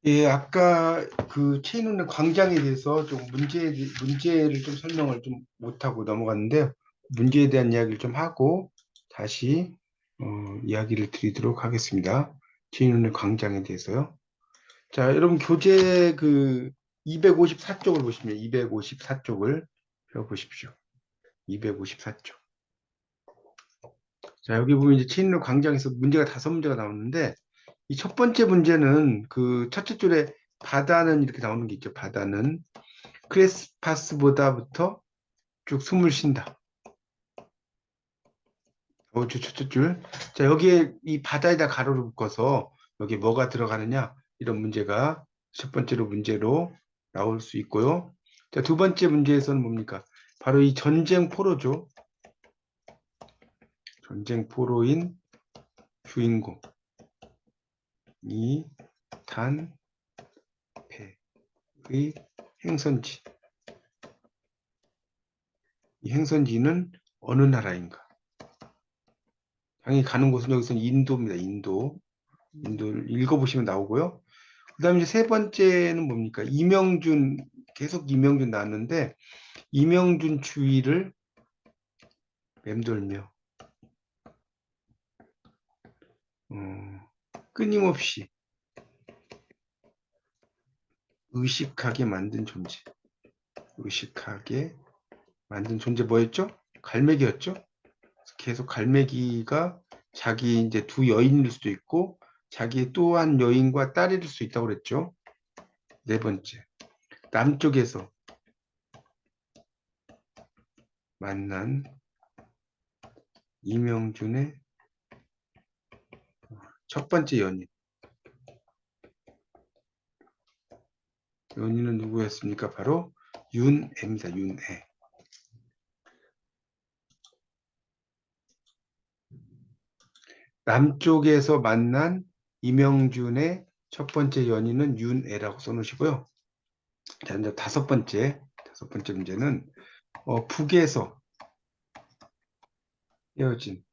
예, 아까 그 체인운행 광장에 대해서 좀 문제를 좀 설명을 좀 못하고 넘어갔는데요. 문제에 대한 이야기를 좀 하고 다시 어, 이야기를 드리도록 하겠습니다. 체인운행 광장에 대해서요. 자, 여러분 교재 그 254쪽을 보시면 254쪽을 펴보십시오. 254쪽. 자, 여기 보면 이제 체인운행 광장에서 문제가 5문제가 나오는데 이 첫 번째 문제는 그 첫째 줄에 바다는 이렇게 나오는 게 있죠. 바다는 크레스파스보다부터 쭉 숨을 쉰다. 첫째 줄. 자, 여기에 이 바다에다 가로를 묶어서 여기 뭐가 들어가느냐? 이런 문제가 첫 번째로 문제로 나올 수 있고요. 자, 두 번째 문제에서는 뭡니까? 바로 이 전쟁 포로죠. 전쟁 포로인 주인공이 탄 배의 행선지. 이 행선지는 어느 나라인가? 당연히 가는 곳은 여기서는 인도입니다. 인도. 인도를 읽어보시면 나오고요. 그 다음에 이제 세 번째는 뭡니까? 이명준, 계속 이명준 나왔는데, 이명준 주위를 맴돌며, 끊임없이 의식하게 만든 존재. 의식하게 만든 존재 뭐였죠? 갈매기였죠? 계속 갈매기가 자기 이제 두 여인일 수도 있고, 자기 또 한 여인과 딸일 수 있다고 그랬죠? 네 번째. 남쪽에서 만난 이명준의 첫 번째 연인. 연인은 누구였습니까? 바로 윤애입니다. 윤애. 남쪽에서 만난 이명준의 첫 번째 연인은 윤애라고 써놓으시고요. 자, 이제 다섯 번째 문제는 북에서 헤어진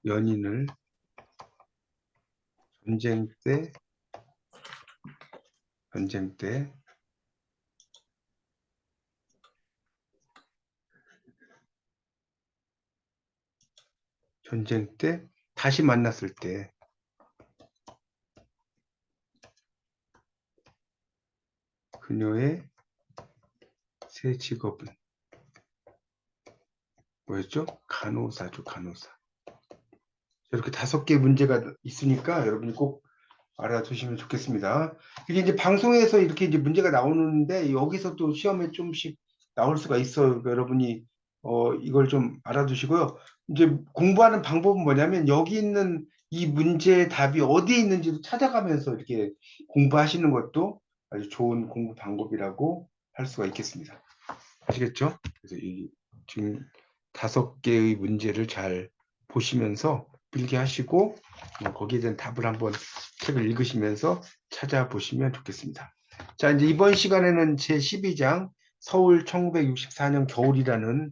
연인을 전쟁 때, 전쟁 때, 전쟁 때 다시 만났을 때 그녀의 새 직업은 뭐였죠? 간호사죠, 간호사. 이렇게 5개 문제가 있으니까 여러분이 꼭 알아두시면 좋겠습니다. 이게 이제 방송에서 이렇게 이제 문제가 나오는데 여기서 또 시험에 좀씩 나올 수가 있어요. 그러니까 여러분이 이걸 좀 알아두시고요. 이제 공부하는 방법은 뭐냐면 여기 있는 이 문제의 답이 어디에 있는지도 찾아가면서 이렇게 공부하시는 것도 아주 좋은 공부 방법이라고 할 수가 있겠습니다. 아시겠죠? 그래서 이 지금 5개의 문제를 잘 보시면서 필기하시고 거기에 대한 답을 한번 책을 읽으시면서 찾아보시면 좋겠습니다. 자, 이제 이번 시간에는 제 12장 서울 1964년 겨울이라는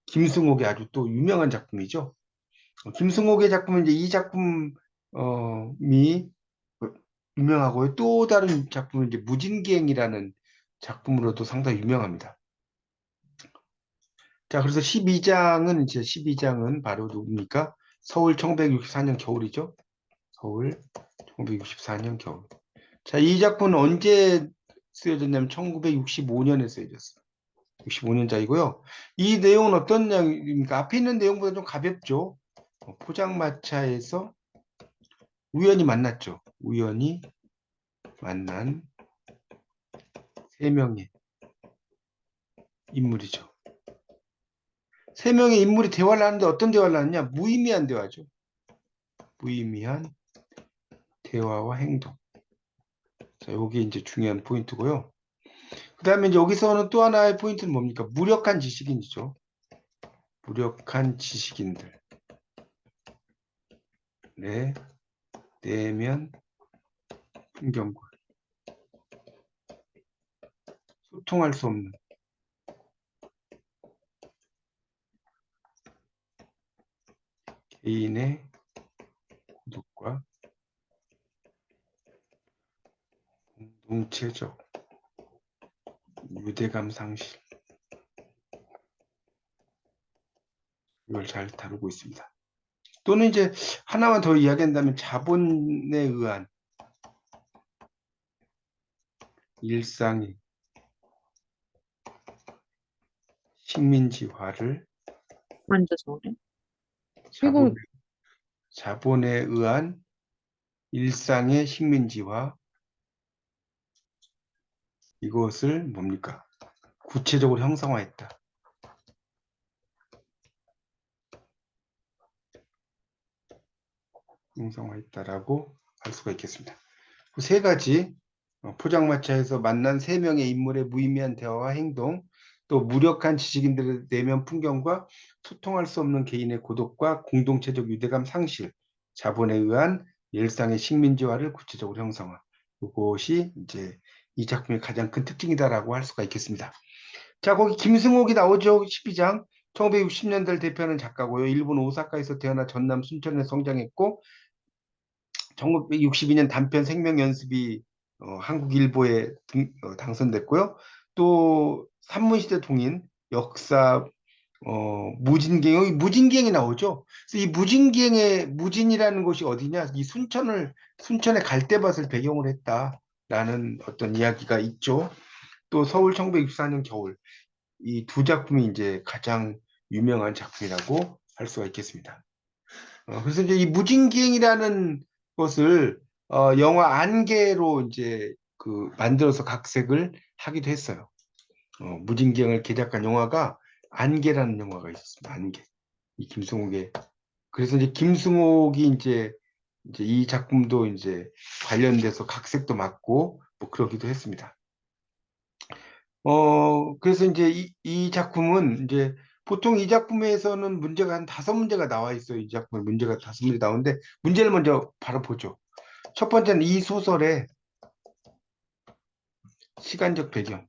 김승옥의 아주 또 유명한 작품이죠. 김승옥의 작품은 이제 이 작품이 유명하고요. 또 다른 작품은 이제 무진기행이라는 작품으로도 상당히 유명합니다. 자, 그래서 12장은 바로 누굽니까? 서울 1964년 겨울이죠. 서울 1964년 겨울. 자, 이 작품은 언제 쓰여졌냐면 1965년에 쓰여졌어요. 65년작이고요. 이 내용은 어떤 내용입니까? 앞에 있는 내용보다 좀 가볍죠. 포장마차에서 우연히 만났죠. 우연히 만난 3명의 인물이죠. 3명의 인물이 대화를 하는데 어떤 대화를 하느냐? 무의미한 대화죠. 무의미한 대화와 행동. 자, 요게 이제 중요한 포인트고요. 그 다음에 이제 여기서는 또 하나의 포인트는 뭡니까? 무력한 지식인이죠. 무력한 지식인들. 네, 내면 풍경과 소통할 수 없는 개인의 고독과 공동체적 유대감 상실. 이걸 잘 다루고 있습니다. 또는 이제 하나만 더 이야기한다면 자본에 의한 일상이 식민지화를 완전 좋네. 자본, 이거 자본에 의한 일상의 식민지화 이것을 뭡니까? 구체적으로 형성화했다. 형성화했다라고 할 수가 있겠습니다. 그 세 가지 포장마차에서 만난 세 명의 인물의 무의미한 대화와 행동, 또 무력한 지식인들의 내면 풍경과 소통할 수 없는 개인의 고독과 공동체적 유대감 상실, 자본에 의한 일상의 식민지화를 구체적으로 형성화. 이것이 이제 이 작품의 가장 큰 특징이다라고 할 수가 있겠습니다. 자, 거기 김승옥이 나오죠. 12장. 1960년대를 대표하는 작가고요. 일본 오사카에서 태어나 전남 순천에 성장했고 1962년 단편 생명연습이 한국일보에 당선됐고요. 또 산문시대 동인 역사 무진갱 여기 무진갱이 나오죠. 그래서 이 무진갱의 무진이라는 곳이 어디냐? 이 순천의 갈대밭을 배경으로 했다라는 어떤 이야기가 있죠. 또 서울 1964년 겨울 이 두 작품이 이제 가장 유명한 작품이라고 할 수가 있겠습니다. 그래서 이제 이 무진기행이라는 것을 영화 안개로 이제 그 만들어서 각색을 하기도 했어요. 무진기행을 개작한 영화가 안개라는 영화가 있었습니다. 안개. 이 김승옥의 그래서 이제 김승옥이 이제 이 작품도 이제 관련돼서 각색도 맡고 뭐 그러기도 했습니다. 그래서 이제 이 작품은 이제 보통 이 작품에서는 문제가 한 5문제가 나와 있어요. 이 작품에 문제가 5문제 나오는데 문제를 먼저 바로 보죠. 첫 번째는 이 소설의 시간적 배경인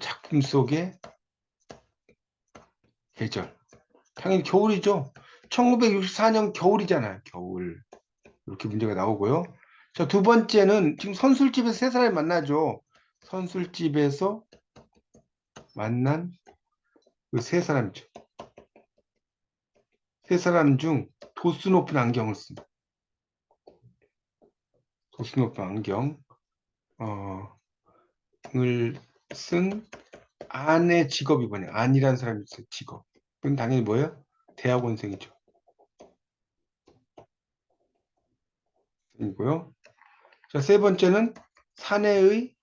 작품 속의 계절. 당연히 겨울이죠. 1964년 겨울이잖아요. 겨울. 이렇게 문제가 나오고요. 자, 두 번째는 지금 선술집에서 세 사람이 만나죠. 선술집에서 만난 그 세 사람이죠. 세 사람 중 도수 높은 안경을 쓴 도수 높은 안경을 쓴 안의 직업이 뭐냐? 안이라는 사람이 있어요. 직업. 그건 당연히 뭐예요? 대학원생이죠. 이고요. 자, 세 번째는 사내의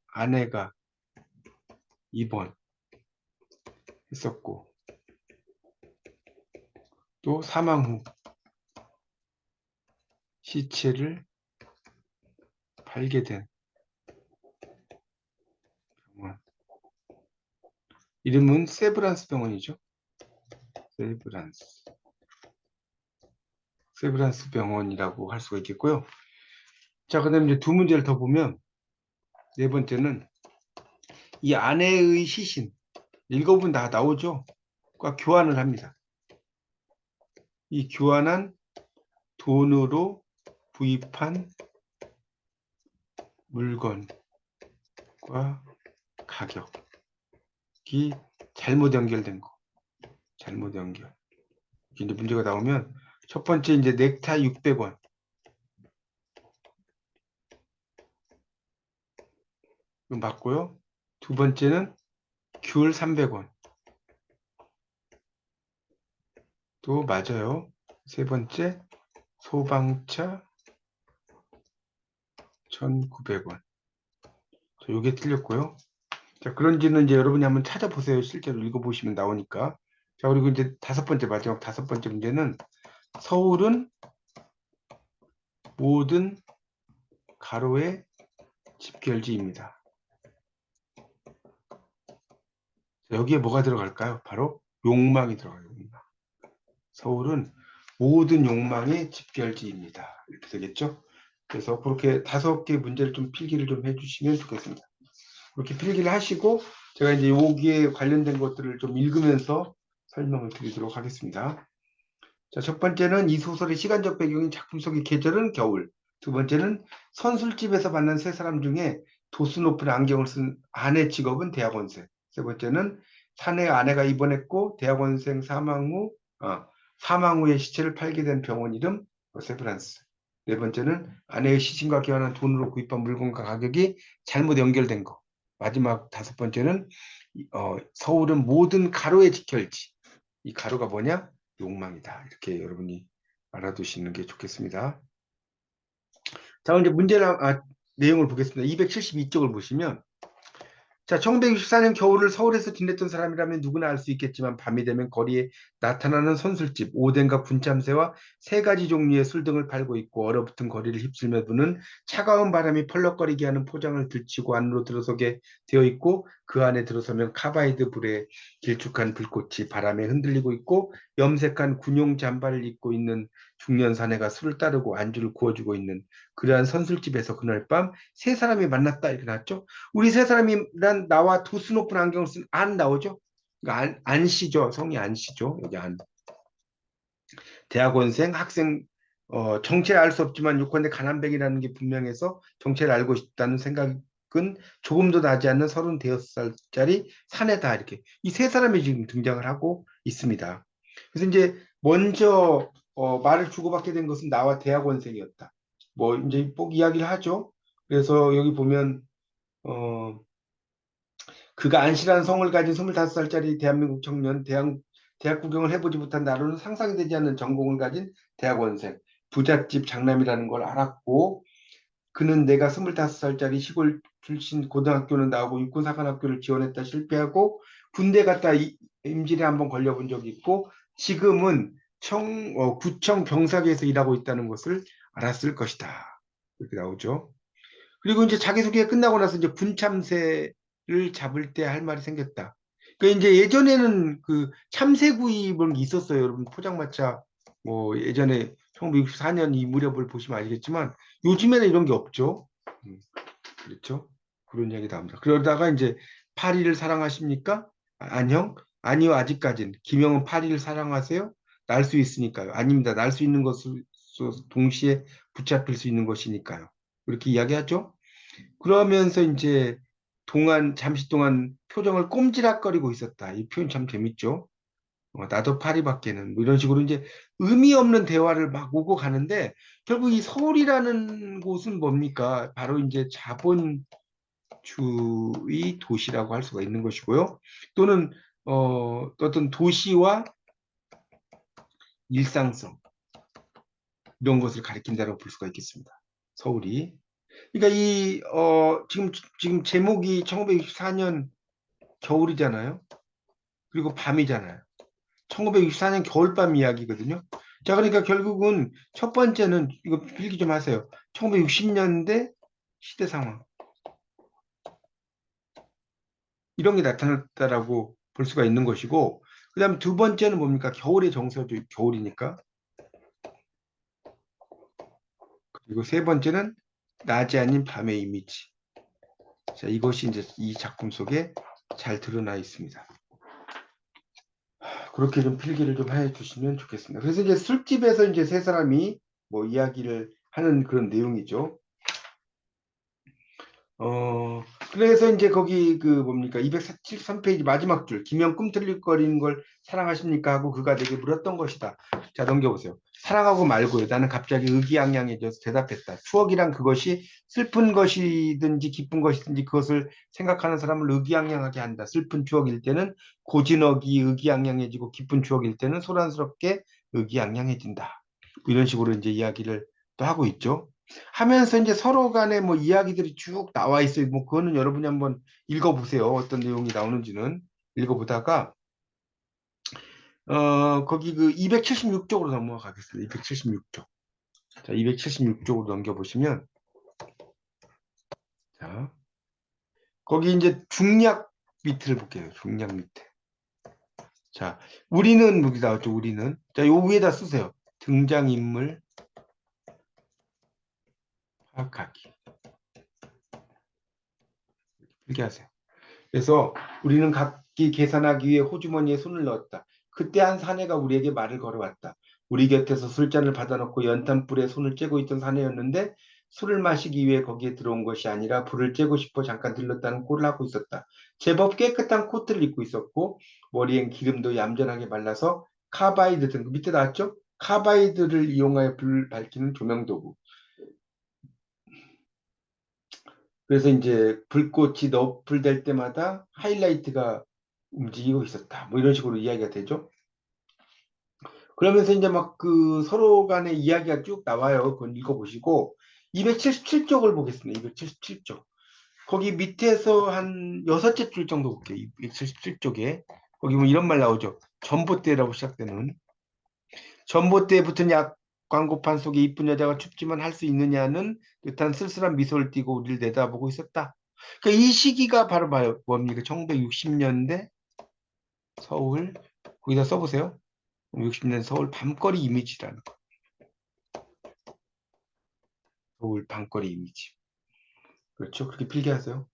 아내가 입원했었고 또 사망 후 시체를 발견된 병원. 이름은 세브란스 병원이죠. 세브란스 병원이라고 할 수가 있겠고요. 자, 그다음에 이제 두 문제를 더 보면 네 번째는 이 아내의 시신 읽어보면 다 나오죠. 과 교환을 합니다. 이 교환한 돈으로 구입한 물건과 가격이 잘못 연결된 거. 잘못 연결. 이제 문제가 나오면 첫 번째 이제 넥타이 600원. 이건 맞고요. 두 번째는 귤 300원. 또 맞아요. 세 번째 소방차 1,900원. 이게 틀렸고요. 자, 그런지는 이제 여러분이 한번 찾아보세요. 실제로 읽어보시면 나오니까. 자, 그리고 이제 마지막 다섯 번째 문제는 서울은 모든 가로의 집결지입니다. 여기에 뭐가 들어갈까요? 바로 욕망이 들어가요. 욕망. 서울은 모든 욕망의 집결지입니다. 이렇게 되겠죠? 그래서 그렇게 5개 문제를 좀 필기를 좀 해주시면 좋겠습니다. 그렇게 필기를 하시고 제가 이제 여기에 관련된 것들을 좀 읽으면서 설명을 드리도록 하겠습니다. 자, 첫 번째는 이 소설의 시간적 배경인 작품 속의 계절은 겨울. 두 번째는 선술집에서 만난 세 사람 중에 도수 높은 안경을 쓴 아내 직업은 대학원생. 세 번째는 사내 아내가 입원했고 대학원생 사망 후에 시체를 팔게 된 병원 이름 세브란스. 네 번째는 아내의 시신과 교환한 돈으로 구입한 물건과 가격이 잘못 연결된 거. 마지막 다섯 번째는 서울은 모든 가로에 지켜있지. 이 가로가 뭐냐? 욕망이다. 이렇게 여러분이 알아두시는 게 좋겠습니다. 자, 이제 내용을 보겠습니다. 272쪽을 보시면 자, 1964년 겨울을 서울에서 지냈던 사람이라면 누구나 알 수 있겠지만 밤이 되면 거리에 나타나는 선술집, 오뎅과 분참새와 세 가지 종류의 술 등을 팔고 있고 얼어붙은 거리를 휩쓸며 부는 차가운 바람이 펄럭거리게 하는 포장을 들치고 안으로 들어서게 되어 있고 그 안에 들어서면 카바이드 불에 길쭉한 불꽃이 바람에 흔들리고 있고 염색한 군용 잠바를 입고 있는 중년 사내가 술을 따르고 안주를 구워주고 있는 그러한 선술집에서 그날 밤 세 사람이 만났다 이렇게 나왔죠. 우리 세 사람이란 나와 도수 높은 안경을 쓴 안 나오죠? 그러니까 안씨죠. 성이 안씨죠. 여기 안. 대학원생, 학생, 정체를 알 수 없지만 요컨대 가난뱅이라는 게 분명해서 정체를 알고 싶다는 생각은 조금도 나지 않는 35살짜리 사내다. 이렇게. 이 세 사람이 지금 등장을 하고 있습니다. 그래서 이제 먼저 말을 주고받게 된 것은 나와 대학원생이었다. 뭐 이제 꼭 이야기를 하죠. 그래서 여기 보면 어, 그가 안시라는 성을 가진 25살짜리 대한민국 청년, 대학 구경을 해보지 못한 나로는 상상이 되지 않는 전공을 가진 대학원생, 부잣집 장남이라는 걸 알았고, 그는 내가 25살짜리 시골 출신 고등학교는 나오고 육군사관학교를 지원했다 실패하고, 군대 갔다 임질에 한번 걸려본 적이 있고, 지금은 구청 병사계에서 일하고 있다는 것을 알았을 것이다. 이렇게 나오죠. 그리고 이제 자기소개가 끝나고 나서 이제 군참새를 잡을 때 할 말이 생겼다. 그러니까 이제 예전에는 그 참새구이 이런 게 있었어요. 여러분 포장마차 뭐 예전에 1964년 이 무렵을 보시면 알겠지만 요즘에는 이런 게 없죠. 그렇죠? 그런 이야기 나옵니다. 그러다가 이제 파리를 사랑하십니까? 안녕? 아니요, 아직까진. 김영은 파리를 사랑하세요? 날 수 있으니까요. 아닙니다. 날 수 있는 것을 동시에 붙잡힐 수 있는 것이니까요. 이렇게 이야기하죠. 그러면서 이제 잠시 동안 표정을 꼼지락거리고 있었다. 이 표현 참 재밌죠. 나도 파리밖에는 뭐 이런 식으로 이제 의미 없는 대화를 막 오고 가는데 결국 이 서울이라는 곳은 뭡니까? 바로 이제 자본주의 도시라고 할 수가 있는 것이고요. 또는 어떤 도시와 일상성 이런 것을 가리킨다고 볼 수가 있겠습니다. 서울이. 그러니까 지금 제목이 1964년 겨울이잖아요. 그리고 밤이잖아요. 1964년 겨울밤 이야기거든요. 자, 그러니까 결국은 첫 번째는 이거 필기 좀 하세요. 1960년대 시대 상황. 이런 게 나타났다라고 볼 수가 있는 것이고, 그 다음에 두 번째는 뭡니까? 겨울의 정서죠. 겨울이니까. 그리고 세 번째는 낮이 아닌 밤의 이미지. 자, 이것이 이제 이 작품 속에 잘 드러나 있습니다. 그렇게 좀 필기를 좀 해주시면 좋겠습니다. 그래서 이제 술집에서 이제 세 사람이 뭐 이야기를 하는 그런 내용이죠. 그래서 이제 거기 그 뭡니까 273페이지 마지막 줄 김영 꿈틀거리는 걸 사랑하십니까 하고 그가 내게 물었던 것이다. 자 넘겨보세요. 사랑하고 말고요. 나는 갑자기 의기양양해져서 대답했다. 추억이란 그것이 슬픈 것이든지 기쁜 것이든지 그것을 생각하는 사람을 의기양양하게 한다. 슬픈 추억일 때는 고즈넉이 의기양양해지고 기쁜 추억일 때는 소란스럽게 의기양양해진다. 이런 식으로 이제 이야기를 또 하고 있죠. 하면서 이제 서로 간에 뭐 이야기들이 쭉 나와 있어요. 뭐 그거는 여러분이 한번 읽어보세요. 어떤 내용이 나오는지는 읽어보다가 거기 그 276쪽으로 넘어가겠습니다. 276쪽. 자, 276쪽으로 넘겨보시면 자, 거기 이제 중략 밑을 볼게요. 중략 밑에. 자, 우리는 여기 나왔죠. 우리는 자, 요 위에다 쓰세요. 등장인물 파악하기. 이렇게 하세요. 그래서 우리는 각기 계산하기 위해 호주머니에 손을 넣었다. 그때 한 사내가 우리에게 말을 걸어왔다. 우리 곁에서 술잔을 받아놓고 연탄불에 손을 쬐고 있던 사내였는데 술을 마시기 위해 거기에 들어온 것이 아니라 불을 쬐고 싶어 잠깐 들렀다는 꼴을 하고 있었다. 제법 깨끗한 코트를 입고 있었고 머리엔 기름도 얌전하게 발라서 카바이드 등 밑에 나왔죠? 카바이드를 이용하여 불을 밝히는 조명도구. 그래서 이제 불꽃이 너풀될 때마다 하이라이트가 움직이고 있었다. 뭐 이런 식으로 이야기가 되죠. 그러면서 이제 막 그 서로 간의 이야기가 쭉 나와요. 그건 읽어보시고 277쪽을 보겠습니다. 277쪽. 거기 밑에서 한 여섯째 줄 정도 볼게요. 277쪽에. 거기 뭐 이런 말 나오죠. 전봇대라고 시작되는. 전봇대에 붙은 약 광고판 속에 이쁜 여자가 춥지만 할 수 있느냐는 듯한 쓸쓸한 미소를 띠고 우리를 내다보고 있었다. 그러니까 이 시기가 바로 뭡니까? 1960년대 서울. 거기다 써보세요. 60년 서울 밤거리 이미지라는 거. 서울 밤거리 이미지. 그렇죠. 그렇게 필기하세요.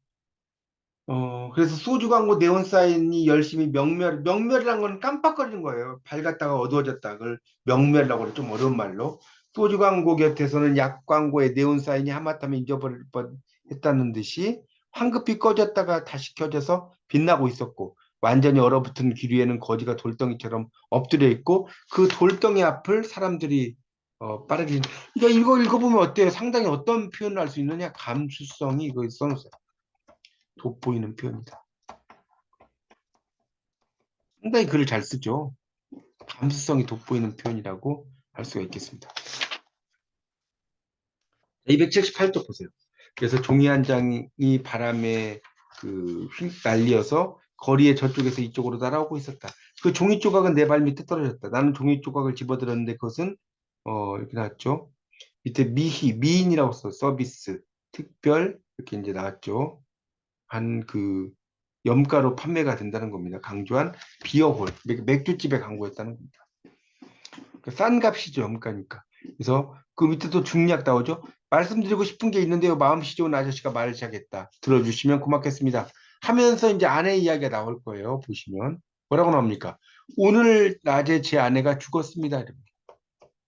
그래서 소주 광고 네온 사인이 열심히 명멸이란 건 깜빡거리는 거예요. 밝았다가 어두워졌다. 그걸 명멸이라고 그래. 좀 어려운 말로. 소주 광고 곁에서는 약 광고의 네온 사인이 하마터면 잊어버릴 뻔 했다는 듯이 황급히 꺼졌다가 다시 켜져서 빛나고 있었고, 완전히 얼어붙은 길 위에는 거지가 돌덩이처럼 엎드려 있고, 그 돌덩이 앞을 사람들이 빠르게. 그러니까 이거 읽어보면 어때요? 상당히 어떤 표현을 할 수 있느냐? 감수성이 이거 써놓으세요. 돋보이는 표현이다. 상당히 글을 잘 쓰죠. 감수성이 돋보이는 표현이라고 할 수가 있겠습니다. 278쪽 보세요. 그래서 종이 한 장이 바람에 휙 날리어서 거리의 저쪽에서 이쪽으로 날아오고 있었다. 그 종이 조각은 내 발 밑에 떨어졌다. 나는 종이 조각을 집어들었는데 그것은 이렇게 나왔죠. 밑에 미인이라고 써 서비스, 특별 이렇게 이제 나왔죠. 한 염가로 판매가 된다는 겁니다. 강조한 비어홀, 맥주집의 광고였다는 겁니다. 싼 값이죠, 염가니까. 그래서 그 밑에도 중략 나오죠. 말씀드리고 싶은 게 있는데요. 마음씨 좋은 아저씨가 말을 시작했다. 들어주시면 고맙겠습니다. 하면서 이제 아내 이야기가 나올 거예요. 보시면. 뭐라고 나옵니까? 오늘 낮에 제 아내가 죽었습니다. 이럽니다.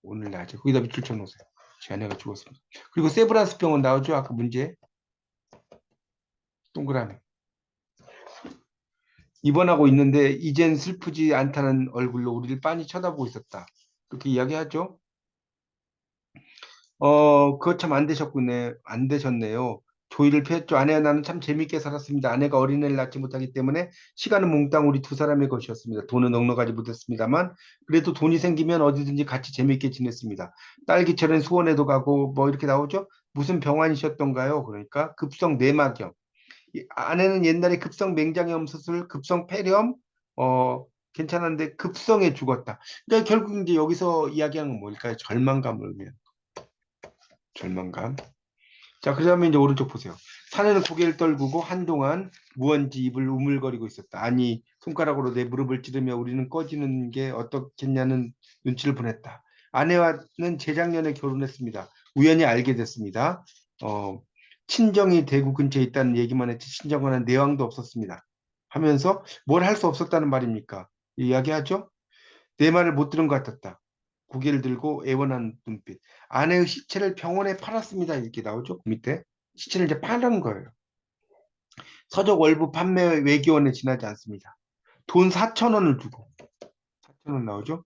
오늘 낮에. 거기다 밑줄 쳐놓으세요. 제 아내가 죽었습니다. 그리고 세브란스 병원 나오죠. 아까 문제. 동그라미. 입원하고 있는데 이젠 슬프지 않다는 얼굴로 우리를 빤히 쳐다보고 있었다. 그렇게 이야기하죠. 그거 참 안 되셨군요. 안 되셨네요. 조의를 피했죠. 아내와 나는 참 재밌게 살았습니다. 아내가 어린애를 낳지 못하기 때문에 시간은 몽땅 우리 두 사람의 것이었습니다. 돈은 넉넉하지 못했습니다만 그래도 돈이 생기면 어디든지 같이 재밌게 지냈습니다. 딸기철엔 수원에도 가고 뭐 이렇게 나오죠. 무슨 병환이셨던가요? 그러니까 급성 뇌막염. 아내는 옛날에 급성 맹장염 수술, 급성 폐렴, 괜찮았는데 급성에 죽었다. 그러니까 결국 이제 여기서 이야기하는 건 뭘까요? 절망감을 의미하는 절망감. 자, 그다음에 이제 오른쪽 보세요. 사내는 고개를 떨구고 한동안 무언지 입을 우물거리고 있었다. 아니, 손가락으로 내 무릎을 찌르며 우리는 꺼지는 게 어떻겠냐는 눈치를 보냈다. 아내와는 재작년에 결혼했습니다. 우연히 알게 됐습니다. 어, 친정이 대구 근처에 있다는 얘기만 했지 친정과는 내왕도 없었습니다. 하면서 뭘 할 수 없었다는 말입니까? 이야기하죠? 내 말을 못 들은 것 같았다. 고개를 들고 애원한 눈빛. 아내의 시체를 병원에 팔았습니다. 이렇게 나오죠. 그 밑에. 시체를 이제 파는 거예요. 서적 월부 판매 외교원에 지나지 않습니다. 돈 4천 원을 주고. 4천 원 나오죠.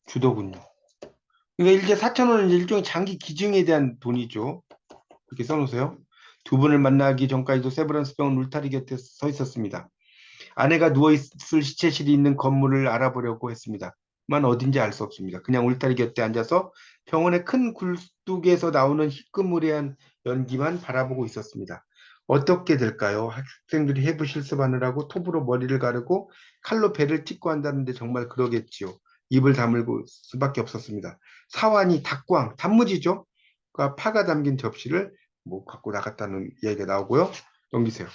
주더군요. 그러니까 이제 4천 원은 일종의 장기 기증에 대한 돈이죠. 그렇게 써놓으세요. 두 분을 만나기 전까지도 세브란스 병원 울타리 곁에 서 있었습니다. 아내가 누워있을 시체실이 있는 건물을 알아보려고 했습니다. 만 어딘지 알 수 없습니다. 그냥 울타리 곁에 앉아서 병원의 큰 굴뚝에서 나오는 희끄무레한 연기만 바라보고 있었습니다. 어떻게 될까요? 학생들이 해부 실습하느라고 톱으로 머리를 가르고 칼로 배를 찍고 한다는데 정말 그러겠지요. 입을 다물고 수밖에 없었습니다. 사완이 닭광, 단무지죠? 그 파가 담긴 접시를 뭐 갖고 나갔다는 이야기가 나오고요. 넘기세요.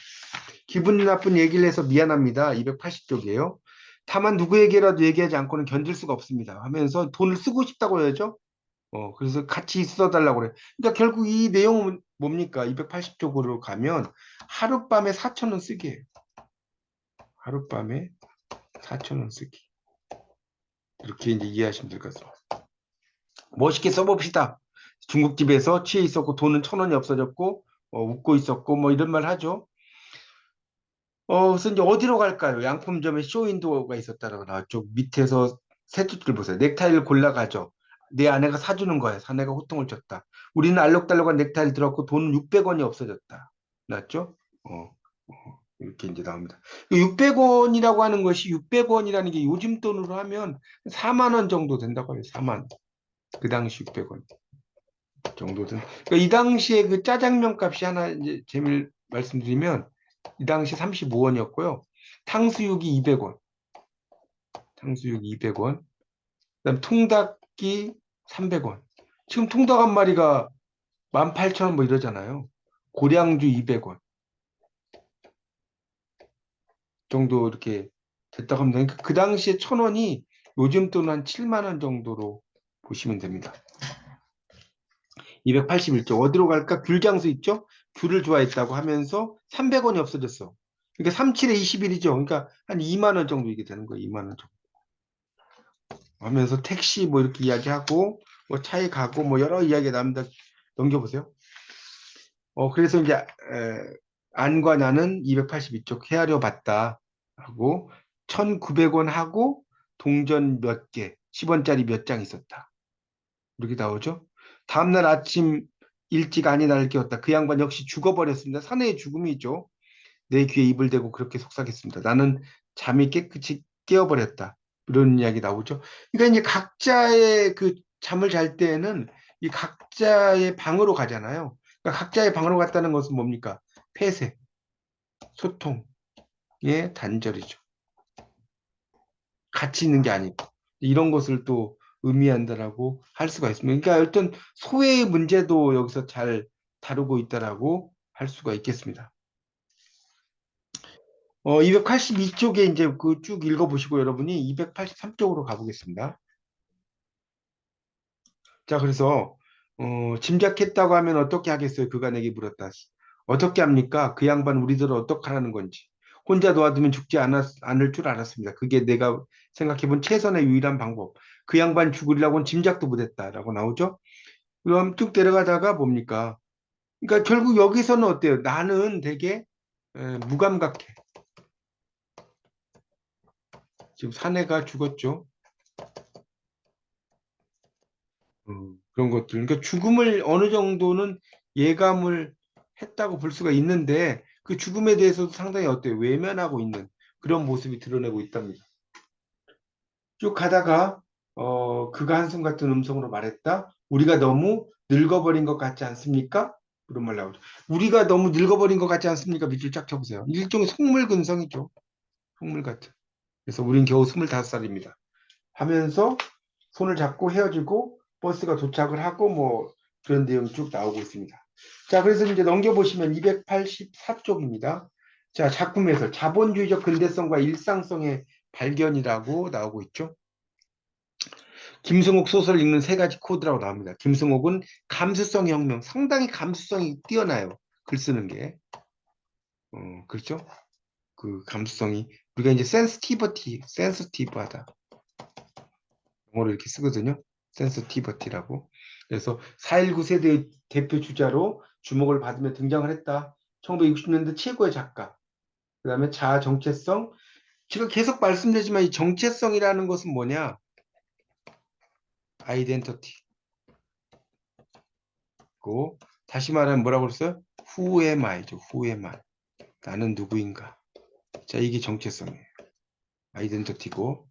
기분 나쁜 얘기를 해서 미안합니다. 280쪽이에요. 다만 누구에게라도 얘기하지 않고는 견딜 수가 없습니다. 하면서 돈을 쓰고 싶다고 해야죠. 그래서 같이 있어달라고 그래. 그러니까 결국 이 내용은 뭡니까? 280쪽으로 가면 하룻밤에 4천 원 쓰기 해요. 하룻밤에 4천 원 쓰기. 이렇게 이제 이해하시면 될 것 같습니다. 멋있게 써봅시다. 중국집에서 취해 있었고 돈은 1,000원이 없어졌고 웃고 있었고 뭐 이런 말 하죠. 그래서 이제 어디로 갈까요? 양품점에 쇼윈도우가 있었다라고 나왔죠. 밑에서 세 줄을 보세요. 넥타이를 골라가죠. 내 아내가 사주는 거야. 사내가 호통을 쳤다. 우리는 알록달록한 넥타이를 들었고 돈은 600원이 없어졌다. 맞죠? 이렇게 이제 나옵니다. 600원이라고 하는 것이 600원이라는 게 요즘 돈으로 하면 4만 원 정도 된다고 해요. 4만. 그 당시 600원 정도 든. 그러니까 이 당시에 그 짜장면 값이 하나 이제 재미를 말씀드리면 이 당시 35원이었고요. 탕수육이 200원. 탕수육 200원. 그다음 통닭이 300원. 지금 통닭 한 마리가 18,000원 뭐 이러잖아요. 고량주 200원 정도 이렇게 됐다고 합니다. 그러니까 그 당시에 1,000원이 요즘 돈은 한 7만 원 정도로 보시면 됩니다. 281조. 어디로 갈까? 귤장수 있죠? 귤을 좋아했다고 하면서 300원이 없어졌어. 그러니까 37에 21이죠. 그러니까 한 2만 원 정도 이게 되는 거예요. 2만 원 정도. 하면서 택시 뭐 이렇게 이야기하고 뭐 차에 가고 뭐 여러 이야기가 나옵니다. 넘겨보세요. 그래서 이제 안과 나는 282쪽 헤아려 봤다 하고 1,900원 하고 동전 몇 개, 10원짜리 몇 장 있었다. 이렇게 나오죠. 다음날 아침 일찍 아니 나를 깨웠다. 그 양반 역시 죽어버렸습니다. 사내의 죽음이죠. 내 귀에 입을 대고 그렇게 속삭였습니다. 나는 잠이 깨끗이 깨어버렸다. 이런 이야기 나오죠. 그러니까 이제 각자의 그 잠을 잘 때에는 이 각자의 방으로 가잖아요. 그러니까 각자의 방으로 갔다는 것은 뭡니까? 폐쇄, 소통의 단절이죠. 같이 있는 게 아니고 이런 것을 또 의미한다라고 할 수가 있습니다. 그러니까 어떤 소외의 문제도 여기서 잘 다루고 있다라고 할 수가 있겠습니다. 282쪽에 이제 그 쭉 읽어보시고 여러분이 283쪽으로 가보겠습니다. 자, 그래서 짐작했다고 하면 어떻게 하겠어요? 그가 내게 물었다. 어떻게 합니까? 그 양반 우리들을 어떻게 하라는 건지. 혼자 놓아두면 죽지 않을 줄 알았습니다. 그게 내가 생각해본 최선의 유일한 방법. 그 양반 죽으리라고는 짐작도 못했다라고 나오죠? 그럼 쭉 내려가다가 뭡니까? 그러니까 결국 여기서는 어때요? 나는 되게 무감각해. 지금 사내가 죽었죠. 그런 것들. 그러니까 죽음을 어느 정도는 예감을 했다고 볼 수가 있는데 그 죽음에 대해서도 상당히 어때요? 외면하고 있는 그런 모습이 드러내고 있답니다. 쭉 가다가 그가 한숨 같은 음성으로 말했다. 우리가 너무 늙어버린 것 같지 않습니까? 그런 말 나오죠. 우리가 너무 늙어버린 것 같지 않습니까? 밑줄 쫙 쳐보세요. 일종의 속물근성이죠. 속물 같은. 그래서 우린 겨우 25살입니다. 하면서 손을 잡고 헤어지고 버스가 도착을 하고 뭐 그런 내용이 쭉 나오고 있습니다. 자, 그래서 이제 넘겨보시면 284쪽입니다. 자, 작품에서 자본주의적 근대성과 일상성의 발견이라고 나오고 있죠. 김승옥 소설을 읽는 세 가지 코드라고 나옵니다. 김승옥은 감수성의 혁명, 상당히 감수성이 뛰어나요. 글 쓰는 게. 그렇죠? 그 감수성이 우리가 이제 센스티브하다. 영어로 이렇게 쓰거든요. 센스티버티라고. 그래서 4.19 세대의 대표 주자로 주목을 받으며 등장을 했다. 1960년대 최고의 작가. 그 다음에 자아 정체성. 제가 계속 말씀드리지만 이 정체성이라는 것은 뭐냐? 아이덴티티고 다시 말하면 뭐라고 그랬어요? Who am I죠. Who am I? 나는 누구인가? 자, 이게 정체성이에요. 아이덴티티고.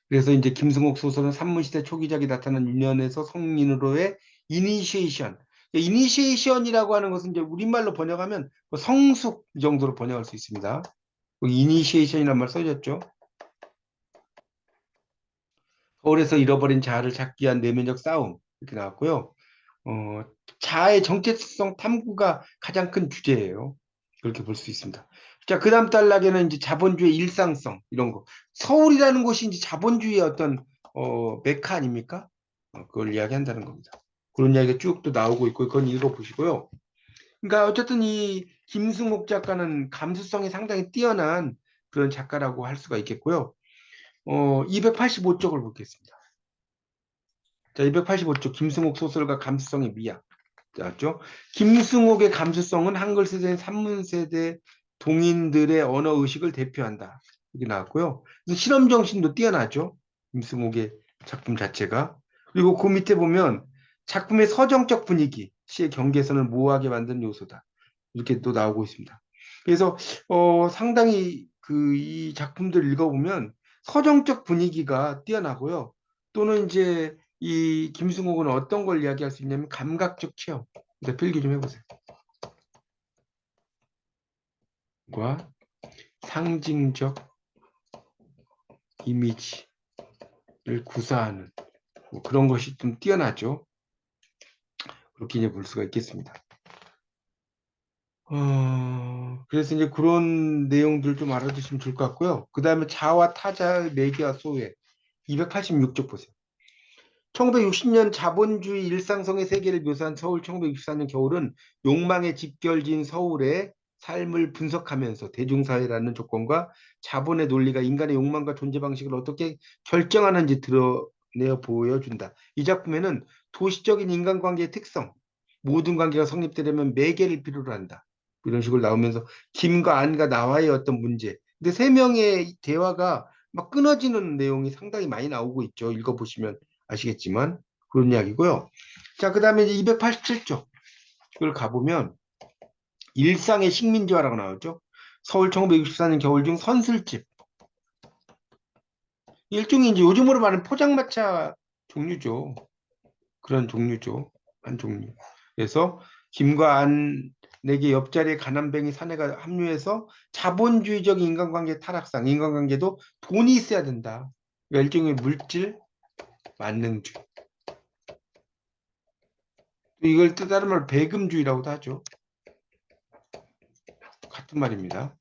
그래서 이제 김승옥 소설은 산문시대 초기작이 나타난 유년에서 성인으로의 이니시에이션. 이니시에이션이라고 하는 것은 이제 우리말로 번역하면 뭐 성숙 정도로 번역할 수 있습니다. 이니시에이션이라는 말 써졌죠. 서울에서 잃어버린 자아를 찾기 위한 내면적 싸움 이렇게 나왔고요. 어, 자아의 정체성 탐구가 가장 큰 주제예요. 그렇게 볼 수 있습니다. 자, 그 다음 단락에는 이제 자본주의 일상성 이런 거. 서울이라는 곳이 이제 자본주의의 어떤 메카 아닙니까? 그걸 이야기한다는 겁니다. 그런 이야기가 쭉 또 나오고 있고 그건 읽어보시고요. 그러니까 어쨌든 이 김승목 작가는 감수성이 상당히 뛰어난 그런 작가라고 할 수가 있겠고요. 285쪽을 보겠습니다. 자, 285쪽 김승옥 소설가 감수성의 미학. 나왔죠? 김승옥의 감수성은 한글 세대, 산문 세대 동인들의 언어 의식을 대표한다. 이게 나왔고요. 그래서 실험 정신도 뛰어나죠. 김승옥의 작품 자체가. 그리고 그 밑에 보면 작품의 서정적 분위기, 시의 경계선을 모호하게 만드는 요소다. 이렇게 또 나오고 있습니다. 그래서 상당히 이 작품들 읽어보면 서정적 분위기가 뛰어나고요. 또는 이제 이 김승옥은 어떤 걸 이야기할 수 있냐면 감각적 체험. 일단 필기 좀 해보세요. 과 상징적 이미지를 구사하는 뭐 그런 것이 좀 뛰어나죠. 그렇게 이제 볼 수가 있겠습니다. 그래서 이제 그런 내용들 좀 알아두시면 좋을 것 같고요. 그 다음에 자와 타자의 매개와 소외 286쪽 보세요. 1960년 자본주의 일상성의 세계를 묘사한 서울 1964년 겨울은 욕망에 집결진 서울의 삶을 분석하면서 대중사회라는 조건과 자본의 논리가 인간의 욕망과 존재 방식을 어떻게 결정하는지 드러내어 보여준다. 이 작품에는 도시적인 인간관계의 특성, 모든 관계가 성립되려면 매개를 필요로 한다. 이런 식으로 나오면서 김과 안과 나와의 어떤 문제. 근데 세 명의 대화가 막 끊어지는 내용이 상당히 많이 나오고 있죠. 읽어보시면 아시겠지만 그런 이야기고요. 자, 그 다음에 이제 287쪽 이걸 가보면 일상의 식민지화라고 나오죠. 서울 1964년 겨울 중 선술집. 일종의 이제 요즘으로 말하는 포장마차 종류죠. 그런 종류죠. 한 종류. 그래서 김과 안에게 옆자리에 가난뱅이 사내가 합류해서 자본주의적 인간관계 타락상, 인간관계도 돈이 있어야 된다. 그러니까 일종의 물질 만능주의. 이걸 또 다른 말로 배금주의라고도 하죠. 같은 말입니다.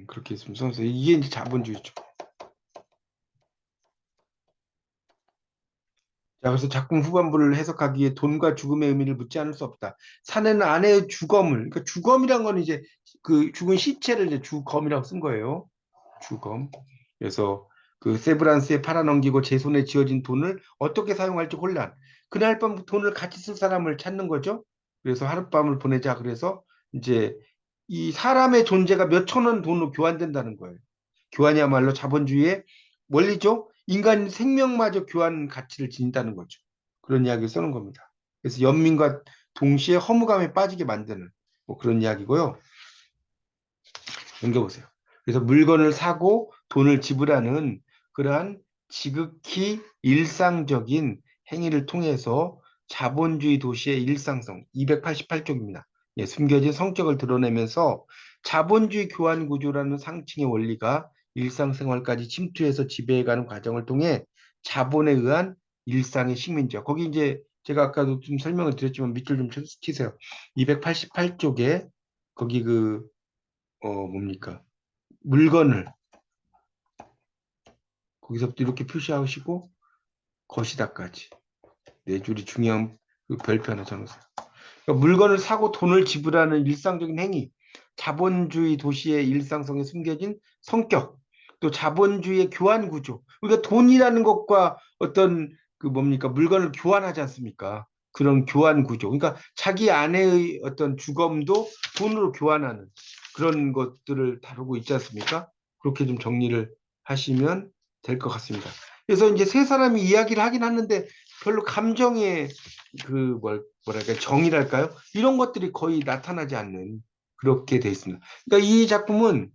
그렇게 있으면 선수 이게 이제 자본주의죠. 자, 그래서 작품 후반부를 해석하기 위해 돈과 죽음의 의미를 묻지 않을 수 없다. 사내는 아내의 주검을, 그러니까 주검이란 건 이제 그 죽은 시체를 이제 주검이라고 쓴 거예요. 주검. 그래서 그 세브란스에 팔아넘기고 제 손에 쥐어진 돈을 어떻게 사용할지 혼란. 그날 밤 돈을 같이 쓸 사람을 찾는 거죠. 그래서 하룻밤을 보내자. 그래서 이제 이 사람의 존재가 몇 천 원 돈으로 교환된다는 거예요. 교환이야말로 자본주의의 원리죠. 인간 생명마저 교환 가치를 지닌다는 거죠. 그런 이야기를 써는 겁니다. 그래서 연민과 동시에 허무감에 빠지게 만드는 뭐 그런 이야기고요. 넘겨보세요. 그래서 물건을 사고 돈을 지불하는 그러한 지극히 일상적인 행위를 통해서 자본주의 도시의 일상성 288쪽입니다. 예, 숨겨진 성격을 드러내면서 자본주의 교환 구조라는 상층의 원리가 일상생활까지 침투해서 지배해가는 과정을 통해 자본에 의한 일상의 식민지화. 거기 이제 제가 아까도 좀 설명을 드렸지만 밑줄 좀 치세요. 288쪽에 거기 뭡니까? 물건을 거기서부터 이렇게 표시하시고 것이다까지 네 줄이 중요한 그 별표 하나 적으세요. 그러니까 물건을 사고 돈을 지불하는 일상적인 행위, 자본주의 도시의 일상성에 숨겨진 성격, 또 자본주의의 교환 구조. 그러니까 돈이라는 것과 어떤 그 뭡니까 물건을 교환하지 않습니까? 그런 교환 구조. 그러니까 자기 아내의 어떤 주검도 돈으로 교환하는 그런 것들을 다루고 있지 않습니까? 그렇게 좀 정리를 하시면 될 것 같습니다. 그래서 이제 세 사람이 이야기를 하긴 하는데 별로 감정의 뭐랄까 정의랄까요? 이런 것들이 거의 나타나지 않는 그렇게 돼 있습니다. 그러니까 이 작품은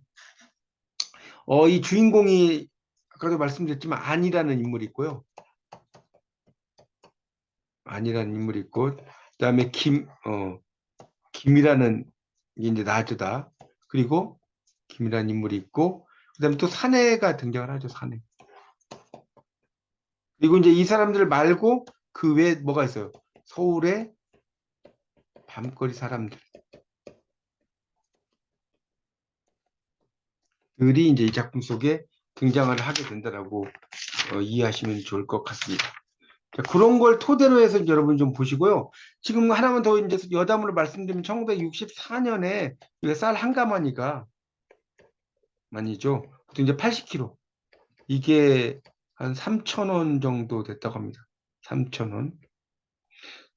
이 주인공이 아까도 말씀드렸지만 안이라는 인물이 있고요. 안이라는 인물이 있고 그다음에 김이라는 게 이제 나주다. 그리고 김이라는 인물이 있고 그다음에 또 사내가 등장을 하죠. 사내. 그리고 이제 이 사람들 말고 그 외에 뭐가 있어요? 서울의 밤거리 사람들이 이제 이 작품 속에 등장을 하게 된다라고 이해하시면 좋을 것 같습니다. 자, 그런 걸 토대로 해서 여러분 좀 보시고요. 지금 하나만 더 이제 여담으로 말씀드리면 1964년에 쌀 한 가마니가 많이죠. 보통 이제 80kg. 이게 한 3,000원 정도 됐다고 합니다. 3,000원.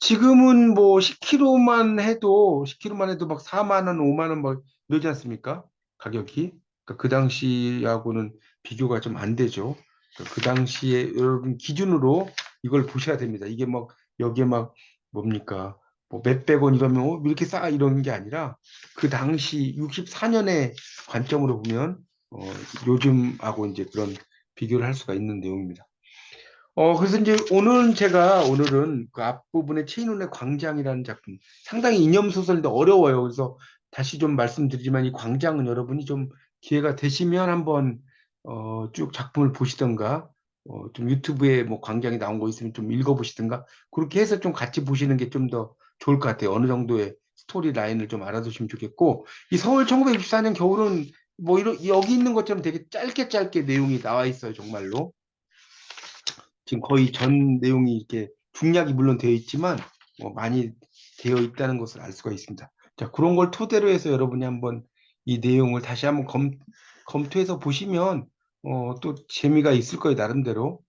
지금은 뭐 10kg만 해도 막 4만 원, 5만 원 막 이러지 않습니까? 가격이. 그러니까 그 당시하고는 비교가 좀 안 되죠. 그러니까 그 당시에 여러분 기준으로 이걸 보셔야 됩니다. 이게 막 여기에 막 뭡니까? 뭐 몇백 원 이러면 왜 이렇게 싸 이러는 게 아니라 그 당시 64년의 관점으로 보면 요즘하고 이제 그런 비교를 할 수가 있는 내용입니다. 그래서 이제 오늘은 그 앞부분에 체인운의 광장이라는 작품, 상당히 이념소설인데 어려워요. 그래서 다시 좀 말씀드리지만 이 광장은 여러분이 좀 기회가 되시면 한번 쭉 작품을 보시던가, 좀 유튜브에 뭐 광장이 나온 거 있으면 좀 읽어보시든가, 그렇게 해서 좀 같이 보시는 게 좀 더 좋을 것 같아요. 어느 정도의 스토리 라인을 좀 알아두시면 좋겠고, 이 서울 1964년 겨울은 뭐 여기 있는 것처럼 되게 짧게 짧게 내용이 나와 있어요, 정말로. 지금 거의 전 내용이 이렇게 중략이 물론 되어 있지만 많이 되어 있다는 것을 알 수가 있습니다. 자, 그런 걸 토대로 해서 여러분이 한번 이 내용을 다시 한번 검토해서 보시면 또 재미가 있을 거예요, 나름대로.